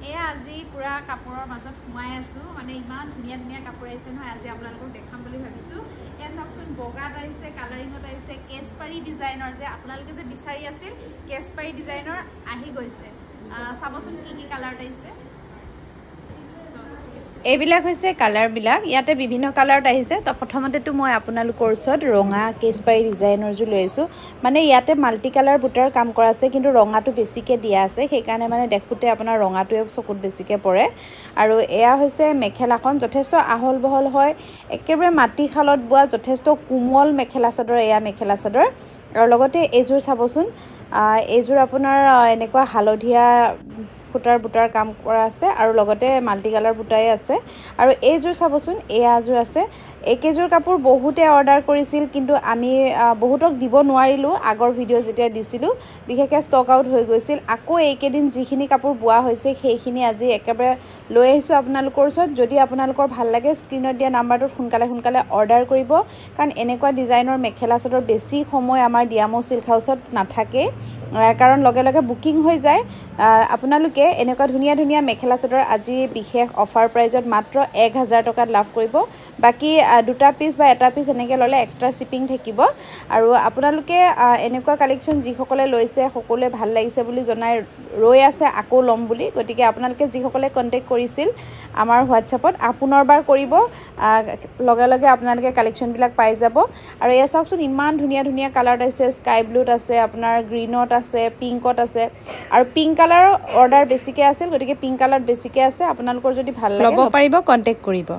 এয়া আজি পুৰা কাপোৰৰ মাজত সোমাই আছো মানে ইমান ধুনীয়া ধুনীয়া কাপোৰ আহিছে নহয় আজি আপোনালোকক দেখাম বুলি ভাবিছো এয়া চাওকচোন বগাত আহিছে কালাৰিঙত আহিছে কেছপাৰী ডিজাইনৰ যে আপোনালোকে যে বিচাৰি আছিল কেছপাৰী ডিজাইনৰ আহি গৈছে চাবচোন কি কালাৰত আহিছে এইবিলাক হৈছে কালাৰবিলাক ইয়াতে বিভিন্ন কালাৰত আহিছে তো প্ৰথমতেতো মই আপোনালোকৰ ওচৰত ৰঙা কেছপাৰী ডিজাইনৰযোৰ লৈ আহিছোঁ মানে ইয়াতে মাল্টি কালাৰ বুটাৰ কাম কৰা আছে কিন্তু ৰঙাটো বেছিকৈ দিয়া আছে সেইকাৰণে মানে দেখোঁতে আপোনাৰ ৰঙাটোৱে চকুত বেছিকৈ পৰে আৰু এয়া হৈছে মেখেলাখন যথেষ্ট আহল বহল হয় একেবাৰে মাটিশালত বোৱা যথেষ্ট কোমল মেখেলা চাদৰ এয়া মেখেলা চাদৰ আৰু লগতে এইযোৰ চাবচোন এইযোৰ আপোনাৰ এনেকুৱা হালধীয়া ফুটাৰ বুটাৰ কাম কৰা আছে আৰু লগতে মাল্টি কালাৰ বুটাই আছে আৰু এইযোৰ চাবচোন এয়াযোৰ আছে এইকেইযোৰ কাপোৰ বহুতে অৰ্ডাৰ কৰিছিল কিন্তু আমি বহুতক দিব নোৱাৰিলোঁ আগৰ ভিডিঅ' যেতিয়া দিছিলোঁ বিশেষকৈ ষ্টক আউট হৈ গৈছিল আকৌ এইকেইদিন যিখিনি কাপোৰ বোৱা হৈছে সেইখিনি আজি একেবাৰে লৈ আহিছোঁ আপোনালোকৰ ওচৰত যদি আপোনালোকৰ ভাল লাগে স্ক্ৰীনত দিয়া নাম্বাৰটোত সোনকালে অৰ্ডাৰ কৰিব কাৰণ এনেকুৱা ডিজাইনৰ মেখেলা চাদৰ বেছি সময় আমাৰ ডিয়ামো চিল্ক হাউচত নাথাকে কাৰণ লগে লগে বুকিং হৈ যায় আপোনালোকে এনেকুৱা ধুনীয়া ধুনীয়া মেখেলা চাদৰ আজি বিশেষ অফাৰ প্ৰাইজত মাত্ৰ 1000 টকাত লাভ কৰিব বাকি দুটা পিস বা এটা পিস এনেকৈ ল'লে এক্সট্ৰা শিপিং থাকিব আৰু আপোনালোকে এনেকুৱা কালেকশ্যন যিসকলে লৈছে সকলোৱে ভাল লাগিছে বুলি জনাই ৰৈ আছে আকৌ ল'ম বুলি গতিকে আপোনালোকে যিসকলে কন্টেক্ট কৰিছিল আমাৰ হোৱাটছআপত পুনৰবাৰ কৰিব লগে লগে আপোনালোকে কালেকশ্যনবিলাক পাই যাব আৰু এয়া চাওকচোন ইমান ধুনীয়া ধুনীয়া কালাৰত আছে স্কাই ব্লুত আছে আপোনাৰ গ্ৰীনত আছে পিংকত আছে আৰু পিংক কালাৰৰ অৰ্ডাৰ বেছিকৈ আছিল গতিকে পিংক কালাৰত বেছিকৈ আছে আপোনালোকৰ যদি ভাল লাগে ল'ব পাৰিব কন্টেক্ট কৰিব